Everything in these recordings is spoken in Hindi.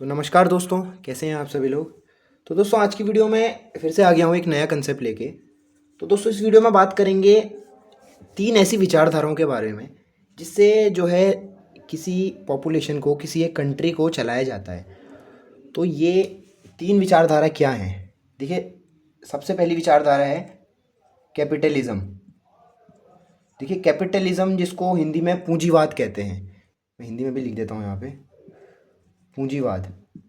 तो नमस्कार दोस्तों, कैसे हैं आप सभी लोग। तो दोस्तों आज की वीडियो में फिर से आ गया हूँ एक नया कंसेप्ट लेके। तो दोस्तों इस वीडियो में बात करेंगे 3 ऐसी विचारधाराओं के बारे में जिससे जो है किसी पॉपुलेशन को, किसी एक कंट्री को चलाया जाता है। तो ये 3 विचारधारा क्या हैं? देखिए, सबसे पहली विचारधारा है कैपिटलिज्म। देखिए, कैपिटलिज्म जिसको हिंदी में पूंजीवाद कहते हैं, मैं हिंदी में भी लिख देता हूँ यहाँ पे, पूंजीवाद।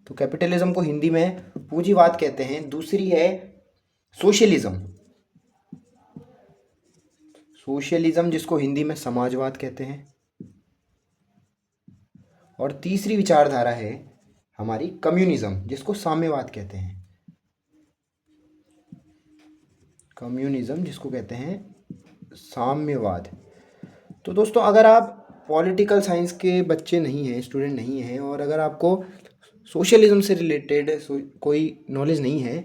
तो कैपिटलिज्म को हिंदी में पूंजीवाद कहते हैं। दूसरी है सोशलिज्म। सोशलिज्म जिसको हिंदी में समाजवाद कहते हैं। और तीसरी विचारधारा है हमारी कम्युनिज्म, जिसको साम्यवाद कहते हैं। कम्युनिज्म जिसको कहते हैं साम्यवाद। तो दोस्तों अगर आप पॉलिटिकल साइंस के बच्चे नहीं हैं, स्टूडेंट नहीं हैं, और अगर आपको सोशलिज्म से रिलेटेड कोई नॉलेज नहीं है,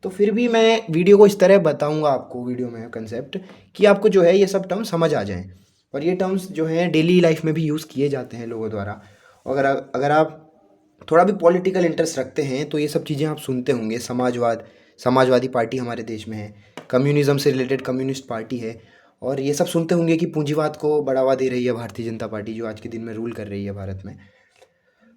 तो फिर भी मैं वीडियो को इस तरह बताऊंगा आपको, वीडियो में कंसेप्ट, कि आपको जो है ये सब टर्म्स समझ आ जाएं। और ये टर्म्स जो हैं डेली लाइफ में भी यूज़ किए जाते हैं लोगों द्वारा। अगर आप थोड़ा भी पॉलिटिकल इंटरेस्ट रखते हैं तो ये सब चीज़ें आप सुनते होंगे। समाजवादी पार्टी हमारे देश में है, कम्युनिज्म से रिलेटेड कम्युनिस्ट पार्टी है, और ये सब सुनते होंगे कि पूंजीवाद को बढ़ावा दे रही है भारतीय जनता पार्टी, जो आज के दिन में रूल कर रही है भारत में।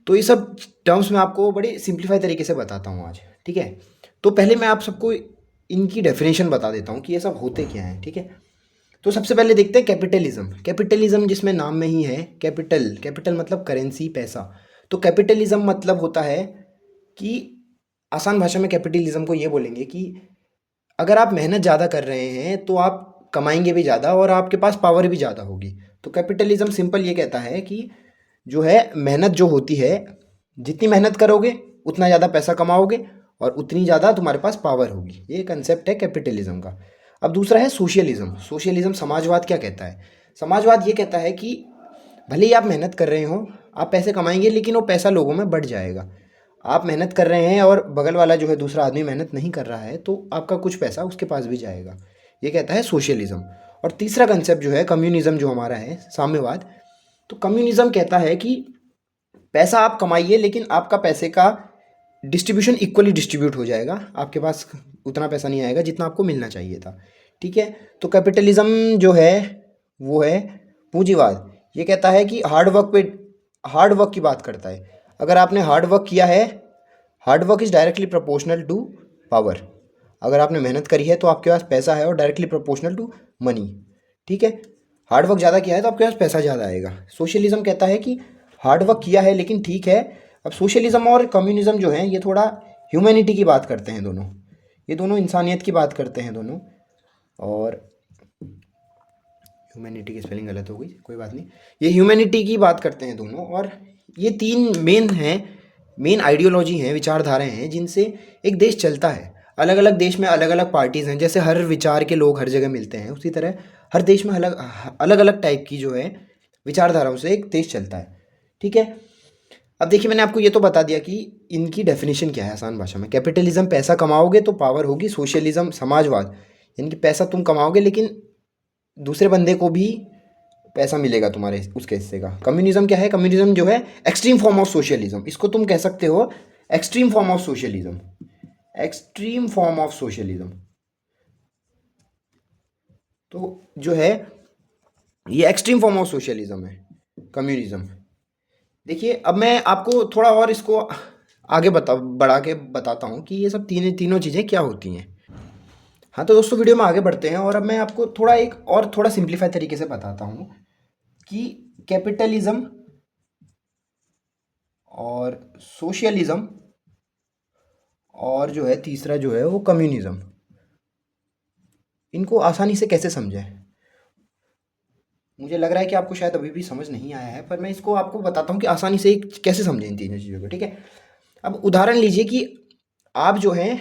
तो ये सब टर्म्स मैं आपको बड़े सिंप्लीफाई तरीके से बताता हूँ आज, ठीक है। तो पहले मैं आप सबको इनकी डेफिनेशन बता देता हूँ कि ये सब होते क्या हैं, ठीक है। तो सबसे पहले देखते हैं कैपिटलिज्म। कैपिटलिज्म जिसमें नाम में ही है कैपिटल मतलब करेंसी, पैसा। तो कैपिटलिज्म मतलब होता है कि आसान भाषा में कैपिटलिज्म को ये बोलेंगे कि अगर आप मेहनत ज़्यादा कर रहे हैं तो आप कमाएंगे भी ज़्यादा और आपके पास पावर भी ज़्यादा होगी। तो कैपिटलिज्म सिंपल ये कहता है कि जो है मेहनत जो होती है, जितनी मेहनत करोगे उतना ज़्यादा पैसा कमाओगे और उतनी ज़्यादा तुम्हारे पास पावर होगी। ये कंसेप्ट है कैपिटलिज्म का। अब दूसरा है सोशलिज्म। सोशलिज्म समाजवाद क्या कहता है? समाजवाद ये कहता है कि भले ही आप मेहनत कर रहे हो, आप पैसे कमाएंगे, लेकिन वो पैसा लोगों में बढ़ जाएगा। आप मेहनत कर रहे हैं और बगल वाला जो है दूसरा आदमी मेहनत नहीं कर रहा है, तो आपका कुछ पैसा उसके पास भी जाएगा। ये कहता है सोशलिज्म। और तीसरा कंसेप्ट जो है कम्युनिज्म, जो हमारा है साम्यवाद। तो कम्युनिज्म कहता है कि पैसा आप कमाइए, लेकिन आपका पैसे का डिस्ट्रीब्यूशन इक्वली डिस्ट्रीब्यूट हो जाएगा। आपके पास उतना पैसा नहीं आएगा जितना आपको मिलना चाहिए था, ठीक है। तो कैपिटलिज्म जो है वो है पूंजीवाद। ये कहता है कि हार्ड वर्क की बात करता है। अगर आपने हार्ड वर्क किया है, hard work is directly proportional to power. अगर आपने मेहनत करी है तो आपके पास पैसा है, और डायरेक्टली प्रोपोर्शनल टू मनी, ठीक है। हार्ड वर्क ज़्यादा किया है तो आपके पास पैसा ज़्यादा आएगा। सोशलिज्म कहता है कि हार्ड वर्क किया है लेकिन ठीक है। अब सोशलिज्म और कम्युनिज्म जो है ये थोड़ा ह्यूमैनिटी की बात करते हैं दोनों। ये दोनों इंसानियत की बात करते हैं दोनों। और ह्यूमैनिटी की स्पेलिंग गलत हो गई, कोई बात नहीं। ये ह्यूमैनिटी की बात करते हैं दोनों। और ये 3 मेन आइडियोलॉजी हैं, विचारधाराएं हैं जिनसे एक देश चलता है। अलग अलग देश में अलग अलग पार्टीज़ हैं। जैसे हर विचार के लोग हर जगह मिलते हैं, उसी तरह हर देश में अलग अलग टाइप की जो है विचारधाराओं से एक देश चलता है, ठीक है। अब देखिए, मैंने आपको ये तो बता दिया कि इनकी डेफिनेशन क्या है आसान भाषा में। कैपिटलिज्म पैसा कमाओगे तो पावर होगी। सोशलिज्म समाजवाद, यानी कि पैसा तुम कमाओगे लेकिन दूसरे बंदे को भी पैसा मिलेगा तुम्हारे उसके हिस्से का। कम्युनिज्म क्या है? कम्युनिज्म जो है एक्सट्रीम फॉर्म ऑफ सोशलिज्म। इसको तुम कह सकते हो extreme form of socialism. Extreme form of socialism तो जो है ये एक्सट्रीम फॉर्म ऑफ सोशलिज्म है कम्युनिज्म। देखिए, अब मैं आपको थोड़ा और इसको आगे बढ़ा के बताता हूँ कि ये सब तीनों चीज़ें क्या होती हैं। हाँ, तो दोस्तों वीडियो में आगे बढ़ते हैं, और अब मैं आपको थोड़ा सिंप्लीफाई तरीके से बताता हूँ कि कैपिटलिज्म और सोशलिज्म और जो है तीसरा जो है वो कम्युनिज्म, इनको आसानी से कैसे समझें। मुझे लग रहा है कि आपको शायद अभी भी समझ नहीं आया है, पर मैं इसको आपको बताता हूँ कि आसानी से कैसे समझें इन तीनों चीज़ों को, ठीक है। अब उदाहरण लीजिए कि आप जो हैं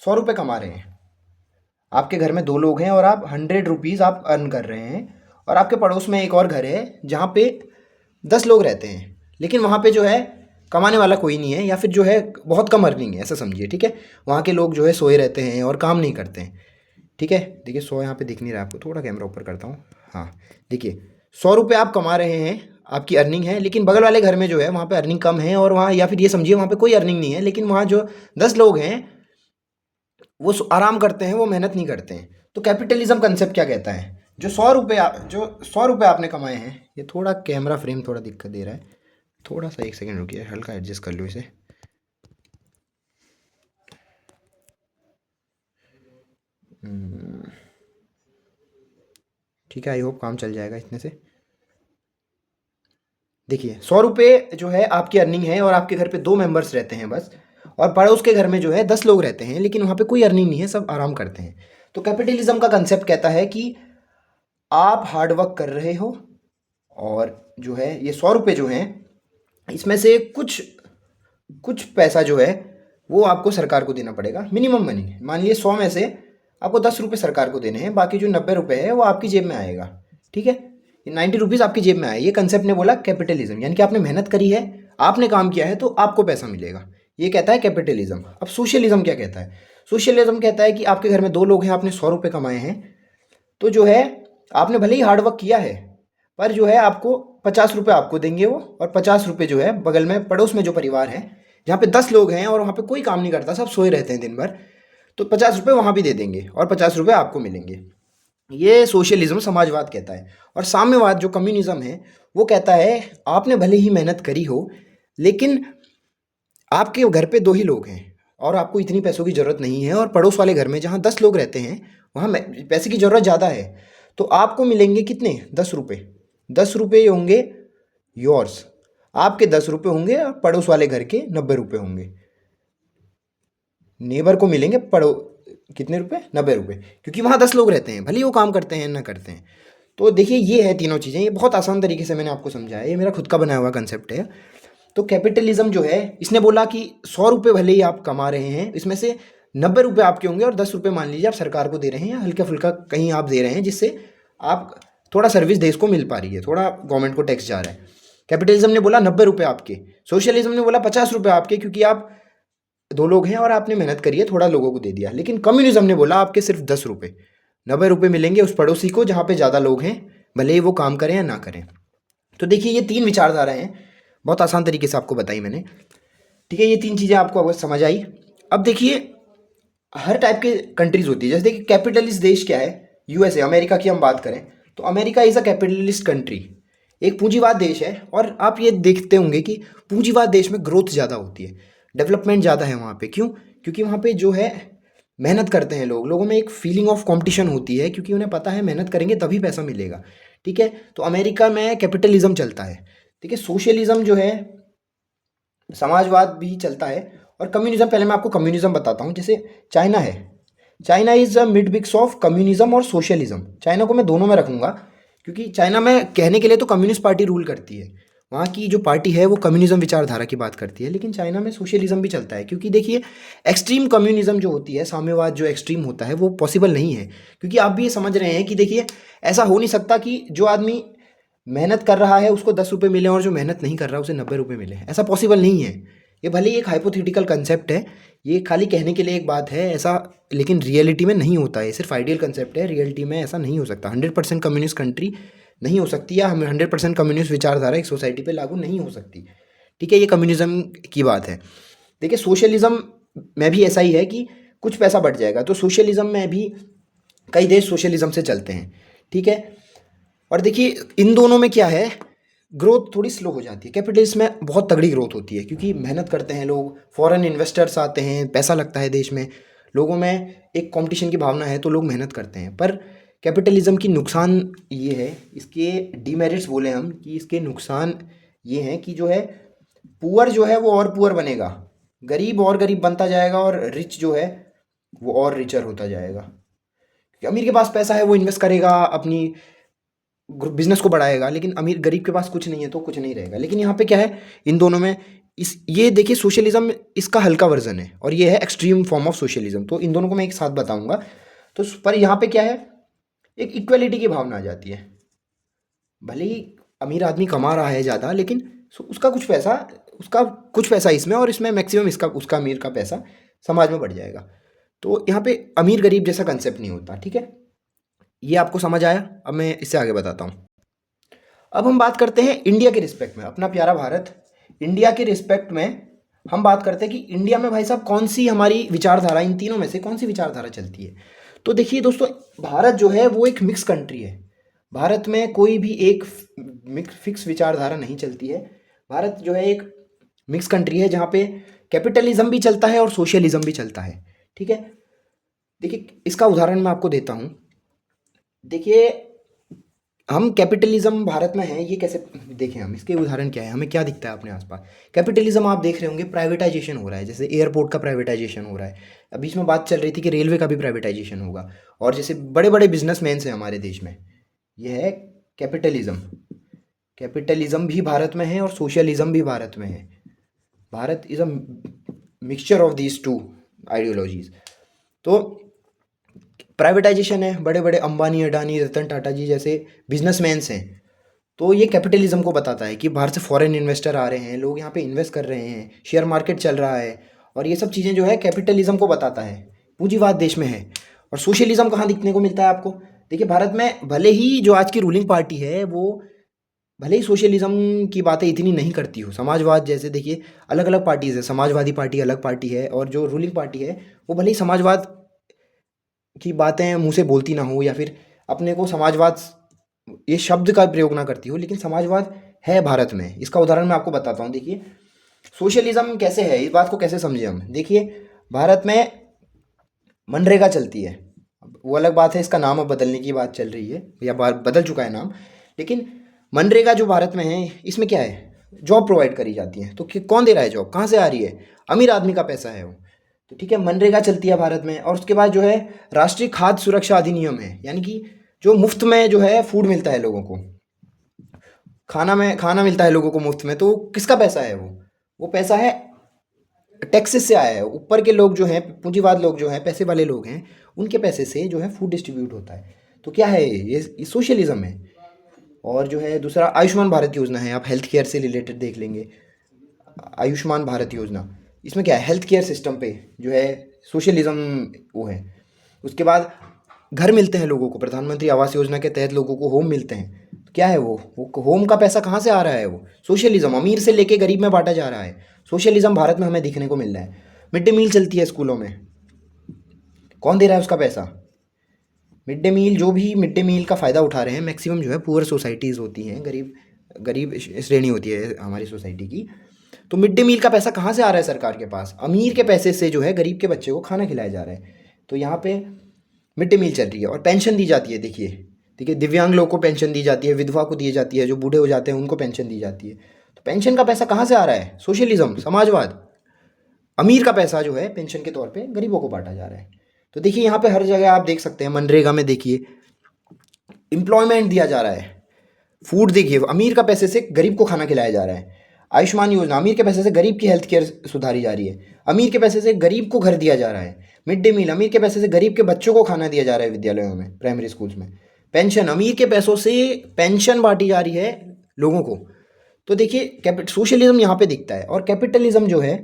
100 रुपये कमा रहे हैं। आपके घर में 2 लोग हैं और आप 100 रुपीज़ आप अर्न कर रहे हैं। और आपके पड़ोस में एक और घर है जहाँ पे 10 लोग रहते हैं, लेकिन वहाँ पे जो है कमाने वाला कोई नहीं है, या फिर जो है बहुत कम अर्निंग है, ऐसा समझिए, ठीक है। वहाँ के लोग जो है सोए रहते हैं और काम नहीं करते हैं, ठीक है। देखिए 100 यहाँ पे दिख नहीं रहा है आपको, थोड़ा कैमरा ऊपर करता हूँ। हाँ, देखिए 100 रुपये आप कमा रहे हैं आपकी अर्निंग है, लेकिन बगल वाले घर में जो है वहाँ पे अर्निंग कम है, और वहाँ या फिर ये समझिए वहाँ पे कोई अर्निंग नहीं है, लेकिन वहाँ जो 10 लोग हैं वो आराम करते हैं, वो मेहनत नहीं करते हैं। तो कैपिटलिज्म कंसेप्ट क्या कहता है, जो 100 रुपये आपने कमाए हैं, ये थोड़ा कैमरा फ्रेम थोड़ा दिक्कत दे रहा है, थोड़ा सा 1 सेकेंड रुकिए, हल्का एडजस्ट कर लूँ इसे। ठीक है, आई होप काम चल जाएगा इतने से। देखिए 100 रुपये जो है आपकी अर्निंग है, और आपके घर पे 2 मेंबर्स रहते हैं बस, और पड़ोस के घर में जो है 10 लोग रहते हैं, लेकिन वहाँ पे कोई अर्निंग नहीं है, सब आराम करते हैं। तो कैपिटलिज्म का कंसेप्ट कहता है कि आप हार्डवर्क कर रहे हो, और जो है ये 100 रुपये जो हैं, इसमें से कुछ कुछ पैसा जो है वो आपको सरकार को देना पड़ेगा, मिनिमम मनी। मान लीजिए 100 में से आपको 10 रुपये सरकार को देने हैं, बाकी जो 90 रुपये है वो आपकी जेब में आएगा। ठीक है, ये 90 रुपीज़ आपकी जेब में आए। ये कंसेप्ट ने बोला कैपिटलिज्म, यानी कि आपने मेहनत करी है, आपने काम किया है, तो आपको पैसा मिलेगा। ये कहता है कैपिटलिज्म। अब सोशलिज्म क्या कहता है? सोशलिज्म कहता है कि आपके घर में 2 लोग हैं, आपने 100 रुपये कमाए हैं, तो जो है आपने भले ही हार्डवर्क किया है, पर जो है आपको 50 रुपये आपको देंगे वो, और 50 रुपये जो है बगल में पड़ोस में जो परिवार है, जहाँ पे 10 लोग हैं और वहाँ पे कोई काम नहीं करता, सब सोए रहते हैं दिन भर, तो 50 रुपये वहाँ भी दे देंगे और 50 रुपये आपको मिलेंगे। ये सोशलिज्म समाजवाद कहता है। और साम्यवाद जो कम्युनिज्म है वो कहता है आपने भले ही मेहनत करी हो, लेकिन आपके घर पे 2 ही लोग हैं और आपको इतनी पैसों की ज़रूरत नहीं है, और पड़ोस वाले घर में जहाँ 10 लोग रहते हैं वहाँ पैसे की ज़रूरत ज़्यादा है, तो आपको मिलेंगे कितने? 10 रुपये। 10 रुपये होंगे योर्स, आपके 10 रुपये होंगे और पड़ोस वाले घर के 90 रुपये होंगे। नेबर को मिलेंगे कितने रुपए? 90 रुपये, क्योंकि वहाँ 10 लोग रहते हैं, भले ही वो काम करते हैं ना करते हैं। तो देखिए ये है तीनों चीज़ें, ये बहुत आसान तरीके से मैंने आपको समझाया, ये मेरा खुद का बनाया हुआ कंसेप्ट है। तो कैपिटलिज्म जो है इसने बोला कि 100 रुपये भले ही आप कमा रहे हैं, इसमें से 90 रुपये आपके होंगे और 10 रुपये मान लीजिए आप सरकार को दे रहे हैं, या हल्का फुल्का कहीं आप दे रहे हैं, जिससे आप थोड़ा सर्विस देश को मिल पा रही है, थोड़ा गवर्नमेंट को टैक्स जा रहा है। कैपिटलिज्म ने बोला 90 रुपये आपके, सोशलिज्म ने बोला 50 रुपये आपके, क्योंकि आप 2 लोग हैं और आपने मेहनत करी है, थोड़ा लोगों को दे दिया। लेकिन कम्युनिज्म ने बोला आपके सिर्फ 10 रुपये, 90 रुपये मिलेंगे उस पड़ोसी को जहाँ पे ज़्यादा लोग हैं, भले ही वो काम करें या ना करें। तो देखिए ये 3 विचारधारा हैं, बहुत आसान तरीके से आपको बताई मैंने। ठीक है, ये 3 चीज़ें आपको अगर समझ आई। अब देखिए हर टाइप के कंट्रीज़ होती है, जैसे देखिए कैपिटलिस्ट देश क्या है, यूएसए, अमेरिका की हम बात करें तो America is a capitalist country, एक पूंजीवाद देश है। और आप ये देखते होंगे कि पूंजीवाद देश में ग्रोथ ज़्यादा होती है, डेवलपमेंट ज़्यादा है वहाँ पे। क्यों? क्योंकि वहाँ पे जो है मेहनत करते हैं लोग, लोगों में एक फीलिंग ऑफ कंपटीशन होती है, क्योंकि उन्हें पता है मेहनत करेंगे तभी पैसा मिलेगा। ठीक है, तो अमेरिका में कैपिटलिज्म चलता है। ठीक है, सोशलिज्म जो है, समाजवाद भी चलता है, और कम्युनिज्म, पहले मैं आपको कम्युनिज्म बताता हूँ। जैसे चाइना है, China is a mid mix of communism और सोशलिज्म। चाइना को मैं दोनों में रखूँगा, क्योंकि चाइना में कहने के लिए तो कम्युनिस्ट पार्टी रूल करती है, वहाँ की जो पार्टी है वो कम्युनिज्म विचारधारा की बात करती है, लेकिन चाइना में सोशलिज्म भी चलता है। क्योंकि देखिए एक्सट्रीम कम्युनिज्म जो होती है, साम्यवाद जो एक्सट्रीम होता है, वो पॉसिबल नहीं है। क्योंकि आप भी ये समझ रहे हैं कि देखिए ऐसा हो नहीं सकता कि जो आदमी मेहनत कर रहा है उसको 10 रुपये मिले और जो मेहनत नहीं कर रहा उसे 90 रुपये मिले, ऐसा पॉसिबल नहीं है। ये भले ही एक हाइपोथेटिकल कंसेप्ट है, ये खाली कहने के लिए एक बात है ऐसा, लेकिन रियलिटी में नहीं होता है, सिर्फ आइडियल कंसेप्ट है, रियलिटी में ऐसा नहीं हो सकता। 100% कम्युनिस्ट कंट्री नहीं हो सकती, या 100% कम्युनिस्ट विचारधारा एक सोसाइटी पे लागू नहीं हो सकती। ठीक है, ये कम्युनिज्म की बात है। देखिए सोशलिज्म में भी ऐसा ही है कि कुछ पैसा बढ़ जाएगा, तो सोशलिज्म में भी कई देश सोशलिज्म से चलते हैं। ठीक है, और देखिए इन दोनों में क्या है, ग्रोथ थोड़ी स्लो हो जाती है। कैपिटलिज्म में बहुत तगड़ी ग्रोथ होती है, क्योंकि मेहनत करते हैं लोग, फॉरेन इन्वेस्टर्स आते हैं, पैसा लगता है देश में, लोगों में एक कंपटीशन की भावना है, तो लोग मेहनत करते हैं। पर कैपिटलिज्म की नुकसान ये है, इसके डीमेरिट्स बोले हम कि इसके नुकसान ये हैं कि जो है पुअर जो है वो और पुअर बनेगा, गरीब और गरीब बनता जाएगा, और रिच जो है वो और रिचर होता जाएगा। क्योंकि अमीर के पास पैसा है, वो इन्वेस्ट करेगा, अपनी बिजनेस को बढ़ाएगा, लेकिन अमीर गरीब के पास कुछ नहीं है तो कुछ नहीं रहेगा। लेकिन यहाँ पे क्या है, इन दोनों में ये देखिए सोशलिज्म इसका हल्का वर्जन है, और ये है एक्सट्रीम फॉर्म ऑफ सोशलिज्म। तो इन दोनों को मैं एक साथ बताऊंगा। तो पर यहाँ पे क्या है, एक इक्वलिटी की भावना आ जाती है। भले ही अमीर आदमी कमा रहा है ज़्यादा, लेकिन उसका कुछ पैसा इसमें, और इसमें मैक्सिमम उसका अमीर का पैसा समाज में बढ़ जाएगा। तो यहाँ पे अमीर गरीब जैसा कंसेप्ट नहीं होता। ठीक है, ये आपको समझ आया? अब मैं इससे आगे बताता हूँ। अब हम बात करते हैं इंडिया के रिस्पेक्ट में, अपना प्यारा भारत, इंडिया के रिस्पेक्ट में हम बात करते हैं कि इंडिया में भाई साहब कौन सी हमारी विचारधारा, इन तीनों में से कौन सी विचारधारा चलती है। तो देखिए दोस्तों, भारत जो है वो एक मिक्स कंट्री है। भारत में कोई भी एक फिक्स विचारधारा नहीं चलती है। भारत जो है एक मिक्स कंट्री है जहाँ पे कैपिटलिज्म भी चलता है और सोशलिज्म भी चलता है। ठीक है, देखिए इसका उदाहरण मैं आपको देता हूँ। देखिए हम कैपिटलिज्म भारत में है, ये कैसे देखें हम, इसके उदाहरण क्या है, हमें क्या दिखता है अपने आसपास। कैपिटलिज्म आप देख रहे होंगे, प्राइवेटाइजेशन हो रहा है, जैसे एयरपोर्ट का प्राइवेटाइजेशन हो रहा है। अभी इसमें बात चल रही थी कि रेलवे का भी प्राइवेटाइजेशन होगा, और जैसे बड़े बड़े बिजनेसमैन हैं हमारे देश में, यह है कैपिटलिज्म। कैपिटलिज्म भी भारत में है और सोशलिज्म भी भारत में है। Bharat is a mixture of these two ideologies. तो प्राइवेटाइजेशन है, बड़े बड़े अंबानी, अडानी, रतन टाटा जी जैसे बिजनेसमैन्स हैं, तो ये कैपिटलिज्म को बताता है कि बाहर से फॉरेन इन्वेस्टर आ रहे हैं, लोग यहाँ पे इन्वेस्ट कर रहे हैं, शेयर मार्केट चल रहा है, और ये सब चीज़ें जो है कैपिटलिज्म को बताता है, पूंजीवाद देश में है। और सोशलिज्म कहाँ दिखने को मिलता है आपको? देखिए भारत में भले ही जो आज की रूलिंग पार्टी है वो भले ही सोशलिज्म की बातें इतनी नहीं करती हो, समाजवाद जैसे देखिए अलग अलग पार्टीज़ है, समाजवादी पार्टी अलग पार्टी है, और जो रूलिंग पार्टी है वो भले ही समाजवाद की बातें मुंह से बोलती ना हो, या फिर अपने को समाजवाद ये शब्द का प्रयोग ना करती हो, लेकिन समाजवाद है भारत में। इसका उदाहरण मैं आपको बताता हूँ। देखिए सोशलिज्म कैसे है, इस बात को कैसे समझे हम। देखिए भारत में मनरेगा चलती है, वो अलग बात है, इसका नाम अब बदलने की बात चल रही है, या बदल चुका है नाम, लेकिन मनरेगा जो भारत में है इसमें क्या है, जॉब प्रोवाइड करी जाती है। तो कौन दे रहा है जॉब, कहाँ से आ रही है? अमीर आदमी का पैसा है वो। तो ठीक है, मनरेगा चलती है भारत में। और उसके बाद जो है राष्ट्रीय खाद्य सुरक्षा अधिनियम है, यानी कि जो मुफ्त में जो है फूड मिलता है लोगों को, खाना मिलता है लोगों को मुफ्त में। तो किसका पैसा है वो पैसा है टैक्सेस से आया है। ऊपर के लोग जो हैं, पूंजीवाद लोग जो हैं, पैसे वाले लोग हैं, उनके पैसे से जो है फूड डिस्ट्रीब्यूट होता है। तो क्या है ये सोशलिज्म है। और जो है दूसरा आयुष्मान भारत योजना है, आप हेल्थ केयर से रिलेटेड देख लेंगे, आयुष्मान भारत योजना, इसमें क्या है, हेल्थ केयर सिस्टम पे जो है सोशलिज्म वो है। उसके बाद घर मिलते हैं लोगों को, प्रधानमंत्री आवास योजना के तहत लोगों को होम मिलते हैं। तो क्या है वो होम का पैसा कहाँ से आ रहा है? वो सोशलिज्म, अमीर से लेके गरीब में बांटा जा रहा है। सोशलिज्म भारत में हमें दिखने को मिल रहा है। मिड डे मील चलती है स्कूलों में, कौन दे रहा है उसका पैसा? मिड डे मील, जो भी मिड डे मील का फ़ायदा उठा रहे हैं मैक्सिमम जो है पुअर सोसाइटीज़ होती हैं, गरीब गरीब श्रेणी होती है हमारी सोसाइटी की। तो मिड डे मील का पैसा कहाँ से आ रहा है सरकार के पास? अमीर के पैसे से जो है गरीब के बच्चे को खाना खिलाया जा रहा है। तो यहाँ पे मिड डे मील चल रही है। और पेंशन दी जाती है, देखिए देखिए दिव्यांग लोग को पेंशन दी जाती है, विधवा को दी जाती है, जो बूढ़े हो जाते हैं उनको पेंशन दी जाती है। तो पेंशन का पैसा कहाँ से आ रहा है? सोशलिज्म, समाजवाद। अमीर का पैसा जो है पेंशन के तौर पे गरीबों को बांटा जा रहा है। तो देखिए यहाँ पे हर जगह आप देख सकते हैं, मनरेगा में देखिए एम्प्लॉयमेंट दिया जा रहा है, फूड देखिए अमीर का पैसे से गरीब को खाना खिलाया जा रहा है। आयुष्मान योजना, अमीर के पैसे से गरीब की हेल्थ केयर सुधारी जा रही है, अमीर के पैसे से गरीब को घर दिया जा रहा है। मिड डे मील, अमीर के पैसे से गरीब के बच्चों को खाना दिया जा रहा है विद्यालयों में, प्राइमरी स्कूल्स में। पेंशन, अमीर के पैसों से पेंशन बांटी जा रही है लोगों को। तो देखिए सोशलिज्म यहाँ पे दिखता है। और कैपिटलिज्म जो है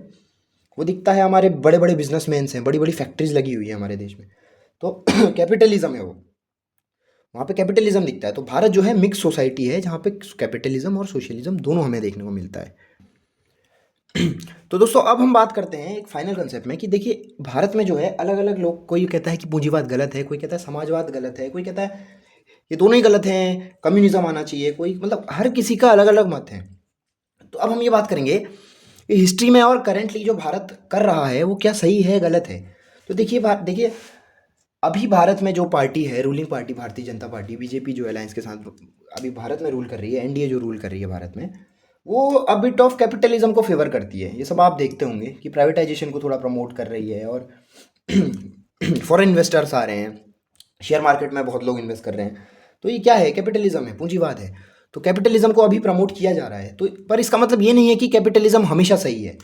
वो दिखता है हमारे बड़े बड़े बिजनेसमैन्स हैं, बड़ी बड़ी फैक्ट्रीज लगी हुई है हमारे देश में, तो कैपिटलिज्म है वो, वहाँ पे कैपिटलिज्म दिखता है। तो भारत जो है मिक्स सोसाइटी है जहाँ पे कैपिटलिज्म और सोशलिज्म दोनों हमें देखने को मिलता है। तो दोस्तों अब हम बात करते हैं एक फाइनल कंसेप्ट में कि देखिए भारत में जो है अलग अलग लोग, कोई कहता है कि पूंजीवाद गलत है, कोई कहता है समाजवाद गलत है, कोई कहता है ये दोनों ही गलत हैं, कम्युनिज्म आना चाहिए, कोई मतलब हर किसी का अलग अलग मत है। तो अब हम ये बात करेंगे कि हिस्ट्री में और करेंटली जो भारत कर रहा है वो क्या सही है गलत है। तो देखिए अभी भारत में जो पार्टी है, ruling party Bharatiya Janata party, BJP जो अलायंस के साथ अभी भारत में रूल कर रही है, एनडीए जो रूल कर रही है भारत में, वो अ बिट ऑफ कैपिटलिज्म को फेवर करती है। ये सब आप देखते होंगे कि प्राइवेटाइजेशन को थोड़ा प्रमोट कर रही है, और फॉरेन इन्वेस्टर्स आ रहे हैं, शेयर मार्केट में बहुत लोग इन्वेस्ट कर रहे हैं। तो ये क्या है? कैपिटलिज्म है, पूंजीवाद है। तो कैपिटलिज्म को अभी प्रमोट किया जा रहा है। तो पर इसका मतलब ये नहीं है कि कैपिटलिज्म हमेशा सही है।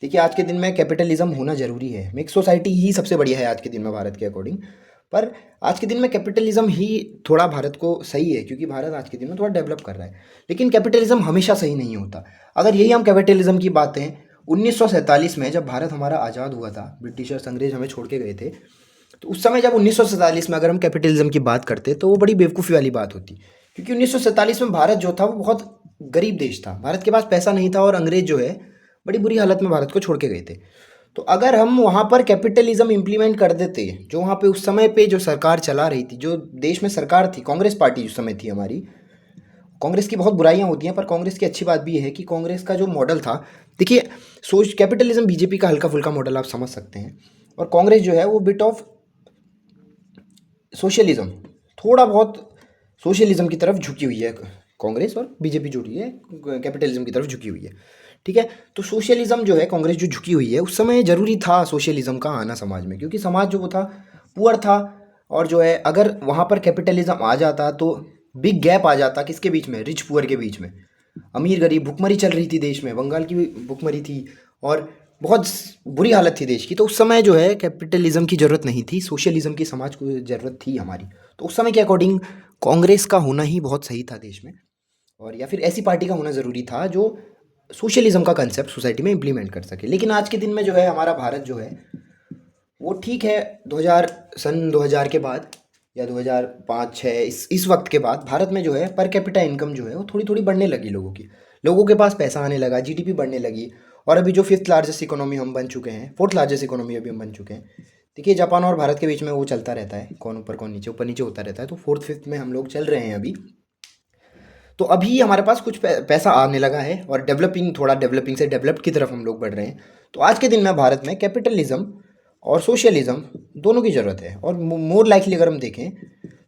देखिए आज के दिन में कैपिटलिज्म होना ज़रूरी है, मिक्स सोसाइटी ही सबसे बढ़िया है आज के दिन में भारत के अकॉर्डिंग। पर आज के दिन में कैपिटलिज्म ही थोड़ा भारत को सही है, क्योंकि भारत आज के दिन में थोड़ा डेवलप कर रहा है। लेकिन कैपिटलिज्म हमेशा सही नहीं होता। अगर यही हम कैपिटलिज्म की बातें 1947 में जब भारत हमारा आज़ाद हुआ था, ब्रिटिशर्स अंग्रेज हमें छोड़ के गए थे, तो उस समय जब 1947 में अगर हम कैपिटलिज्म की बात करते तो वो बड़ी बेवकूफ़ी वाली बात होती, क्योंकि 1947 में भारत जो था वो बहुत गरीब देश था, भारत के पास पैसा नहीं था और अंग्रेज जो है बड़ी बुरी हालत में भारत को छोड़ के गए थे। तो अगर हम वहाँ पर कैपिटलिज्म इम्प्लीमेंट कर देते, जो वहाँ पे उस समय पे जो सरकार चला रही थी, जो देश में सरकार थी, कांग्रेस पार्टी उस समय थी हमारी। कांग्रेस की बहुत बुराइयां होती हैं, पर कांग्रेस की अच्छी बात भी ये है कि कांग्रेस का जो मॉडल था, देखिए, सोच कैपिटलिज्म बीजेपी का हल्का फुल्का मॉडल आप समझ सकते हैं, और कांग्रेस जो है वो बिट ऑफ सोशलिज्म, थोड़ा बहुत सोशलिज्म की तरफ झुकी हुई है कांग्रेस, और बीजेपी जुड़ी है कैपिटलिज्म की तरफ झुकी हुई है। ठीक है, तो सोशलिज्म जो है कांग्रेस जो झुकी हुई है, उस समय ज़रूरी था सोशलिज्म का आना समाज में, क्योंकि समाज जो वो था पुअर था, और जो है अगर वहाँ पर कैपिटलिज्म आ जाता तो बिग गैप आ जाता किसके बीच में, रिच पुअर के बीच में। अमीर गरीब, भुखमरी चल रही थी देश में, बंगाल की भी भुखमरी थी और बहुत बुरी हालत थी देश की। तो उस समय जो है कैपिटलिज्म की ज़रूरत नहीं थी, सोशलिज्म की समाज को ज़रूरत थी हमारी। तो उस समय के अकॉर्डिंग कांग्रेस का होना ही बहुत सही था देश में, और या फिर ऐसी पार्टी का होना ज़रूरी था जो सोशलिज्म का कंसेप्ट सोसाइटी में इम्प्लीमेंट कर सके। लेकिन आज के दिन में जो है हमारा भारत जो है वो ठीक है, 2000 सन 2000 के बाद या 2005-6 इस वक्त के बाद भारत में जो है पर कैपिटा इनकम जो है वो थोड़ी थोड़ी बढ़ने लगी लोगों की, लोगों के पास पैसा आने लगा, जीडीपी बढ़ने लगी, और अभी जो फिफ्थ लार्जेस्ट इकोनॉमी हम बन चुके हैं, फोर्थ लार्जेस्ट इकोनॉमी अभी हम बन चुके हैं। देखिए, जापान और भारत के बीच में वो चलता रहता है, कौन ऊपर कौन नीचे, ऊपर नीचे होता रहता है, तो फोर्थ फिफ्थ में हम लोग चल रहे हैं अभी। तो अभी हमारे पास कुछ पैसा आने लगा है, और डेवलपिंग, थोड़ा डेवलपिंग से डेवलप्ड की तरफ हम लोग बढ़ रहे हैं। तो आज के दिन में भारत में कैपिटलिज्म और सोशलिज्म दोनों की ज़रूरत है, और मोर लाइकली अगर हम देखें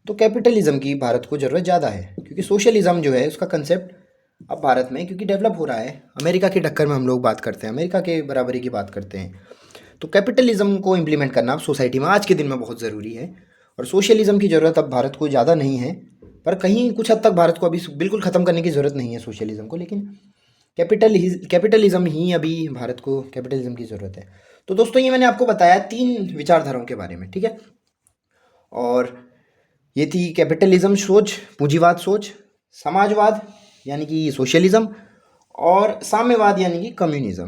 तो कैपिटलिज्म की भारत को ज़रूरत ज़्यादा है, क्योंकि सोशलिज्म जो है उसका कंसेप्ट अब भारत में क्योंकि डेवलप हो रहा है, अमेरिका की टक्कर में हम लोग बात करते हैं, अमेरिका के बराबरी की बात करते हैं। तो कैपिटलिज्म को इम्प्लीमेंट करना अब सोसाइटी में आज के दिन में बहुत ज़रूरी है, और सोशलिज्म की ज़रूरत अब भारत को ज़्यादा नहीं है, पर कहीं कुछ हद तक भारत को अभी बिल्कुल ख़त्म करने की ज़रूरत नहीं है सोशलिज्म को, लेकिन कैपिटलिज्म ही अभी भारत को कैपिटलिज्म की ज़रूरत है। तो दोस्तों, ये मैंने आपको बताया 3 विचारधाराओं के बारे में, ठीक है, और ये थी कैपिटलिज्म सोच, पूंजीवाद सोच, समाजवाद यानी कि सोशलिज्म, और साम्यवाद यानी कि कम्युनिज्म।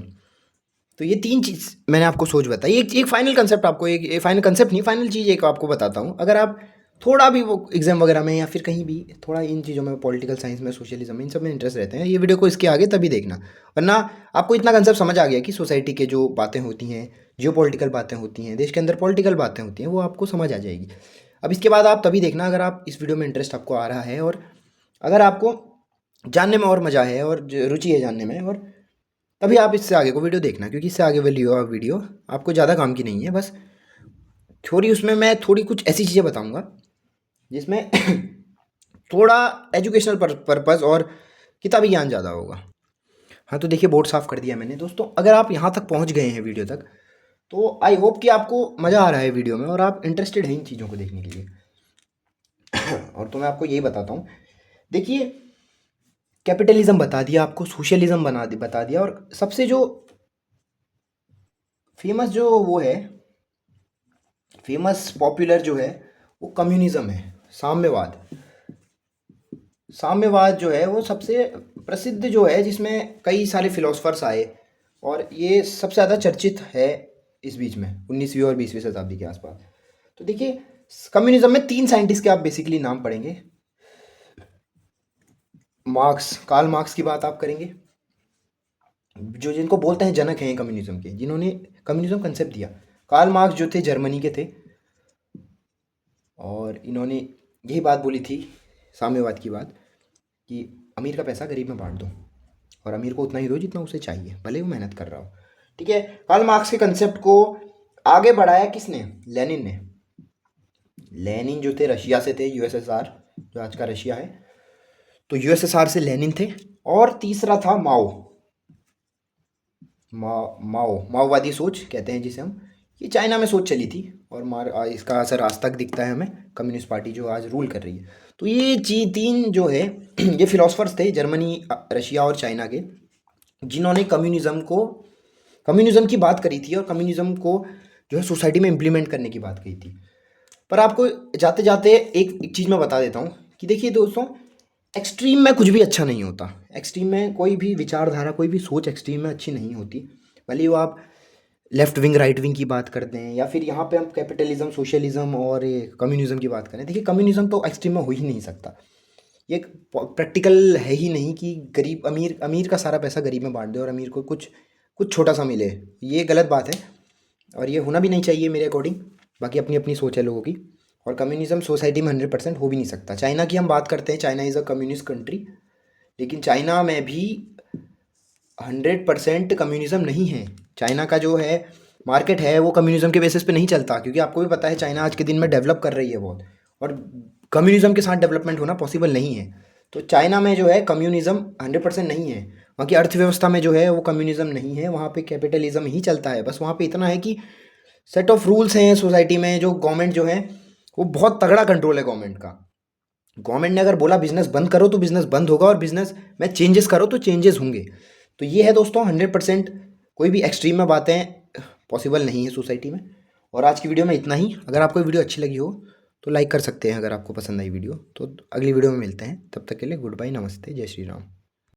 तो ये 3 चीज़ मैंने आपको सोच बताई। एक फाइनल कंसेप्ट आपको, एक फाइनल कंसेप्ट नहीं, फाइनल चीज़ एक आपको बताता हूँ। अगर आप थोड़ा भी वो एग्जाम वगैरह में या फिर कहीं भी थोड़ा इन चीज़ों में, पॉलिटिकल साइंस में, सोशलिज्म में, इन सब में इंटरेस्ट रहते हैं, ये वीडियो को इसके आगे तभी देखना, वरना आपको इतना कंसेप्ट समझ आ गया कि सोसाइटी के जो बातें होती हैं, जियो पॉलिटिकल बातें होती हैं, देश के अंदर पॉलिटिकल बातें होती हैं, वो आपको समझ आ जाएगी। अब इसके बाद आप तभी देखना, अगर आप इस वीडियो में इंटरेस्ट आपको आ रहा है, और अगर आपको जानने में और मज़ा है और रुचि है जानने में, और तभी आप इससे आगे को वीडियो देखना, क्योंकि इससे आगे वाली वीडियो आपको ज़्यादा काम की नहीं है। बस थोड़ी उसमें मैं थोड़ी कुछ ऐसी चीज़ें बताऊंगा जिसमें थोड़ा एजुकेशनल पर्पज़ और किताबी ज्ञान ज़्यादा होगा। हाँ, तो देखिए, बोर्ड साफ़ कर दिया मैंने। दोस्तों, अगर आप यहाँ तक पहुँच गए हैं वीडियो तक, तो आई होप कि आपको मज़ा आ रहा है वीडियो में और आप इंटरेस्टेड हैं इन चीज़ों को देखने के लिए। और तो मैं आपको यही बताता हूँ, देखिए, कैपिटलिज्म बता दिया आपको, सोशलिज्म बता दिया, और सबसे जो फेमस जो वो है, फेमस पॉपुलर जो है, वो कम्युनिज्म है, साम्यवाद। साम्यवाद जो है वो सबसे प्रसिद्ध जो है, जिसमें कई सारे फिलोसफर्स आए, और ये सबसे ज़्यादा चर्चित है इस बीच में 19वीं और 20वीं शताब्दी के आसपास। तो देखिए, कम्युनिज्म में 3 साइंटिस्ट के आप बेसिकली नाम पढ़ेंगे। मार्क्स, कार्ल मार्क्स की बात आप करेंगे, जो जिनको बोलते हैं जनक हैं कम्युनिज्म के, जिन्होंने कम्युनिज्म कंसेप्ट दिया। कार्ल मार्क्स जो थे जर्मनी के थे, और इन्होंने यही बात बोली थी, साम्यवाद की बात, कि अमीर का पैसा गरीब में बांट दो, और अमीर को उतना ही दो जितना उसे चाहिए, भले वो मेहनत कर रहा हो। ठीक है, कार्ल मार्क्स के कंसेप्ट को आगे बढ़ाया किसने? लेनिन ने। लेनिन जो थे रशिया से थे, यूएसएसआर जो आज का रशिया है, तो यूएसएसआर से लेनिन थे। और तीसरा था माओ, माओवादी सोच कहते हैं जिसे हम, ये चाइना में सोच चली थी, और इसका असर आज तक दिखता है हमें, कम्युनिस्ट पार्टी जो आज रूल कर रही है। तो ये 3 जो है ये फिलोसफर्स थे, जर्मनी, रशिया और चाइना के, जिन्होंने कम्युनिज्म की बात करी थी, और कम्युनिज्म को जो है सोसाइटी में इम्प्लीमेंट करने की बात कही थी। पर आपको जाते जाते एक चीज़ मैं बता देता हूँ कि देखिए दोस्तों, एक्सट्रीम में कुछ भी अच्छा नहीं होता। एक्सट्रीम में कोई भी विचारधारा, कोई भी सोच एक्सट्रीम में अच्छी नहीं होती, भले वो आप लेफ्ट विंग राइट विंग की बात करते हैं, या फिर यहाँ पे हम कैपिटलिज्म, सोशलिज्म और कम्युनिज्म की बात करें। देखिए, कम्युनिज्म तो एक्सट्रीम में हो ही नहीं सकता, ये प्रैक्टिकल है ही नहीं कि गरीब अमीर अमीर का सारा पैसा गरीब में बांट दे और अमीर को कुछ कुछ छोटा सा मिले। ये गलत बात है और ये होना भी नहीं चाहिए मेरे अकॉर्डिंग। बाकी अपनी अपनी सोच है लोगों की। और कम्युनिज्म सोसाइटी में 100% हो भी नहीं सकता। चाइना की हम बात करते हैं, China is a communist country, लेकिन चाइना में भी 100% कम्युनिज्म नहीं है। चाइना का जो है मार्केट है वो कम्युनिज्म के बेसिस पे नहीं चलता, क्योंकि आपको भी पता है चाइना आज के दिन में डेवलप कर रही है बहुत, और कम्युनिज्म के साथ डेवलपमेंट होना पॉसिबल नहीं है। तो चाइना में जो है कम्युनिज्म 100% नहीं है। वहाँ की अर्थव्यवस्था में जो है वो कम्युनिज्म नहीं है, वहाँ पे कैपिटलिज्म ही चलता है। बस वहाँ पे इतना है कि सेट ऑफ रूल्स हैं सोसाइटी में, जो गवर्नमेंट जो है वो बहुत तगड़ा कंट्रोल है गवर्नमेंट का। गवर्नमेंट ने अगर बोला बिजनेस बंद करो तो बिजनेस बंद होगा, और बिजनेस में चेंजेस करो तो चेंजेस होंगे। तो ये है दोस्तों 100%। कोई भी एक्सट्रीम में बातें पॉसिबल नहीं है सोसाइटी में। और आज की वीडियो में इतना ही। अगर आपको वीडियो अच्छी लगी हो तो लाइक कर सकते हैं, अगर आपको पसंद आई वीडियो तो। अगली वीडियो में मिलते हैं, तब तक के लिए गुड बाय, नमस्ते, जय श्री राम।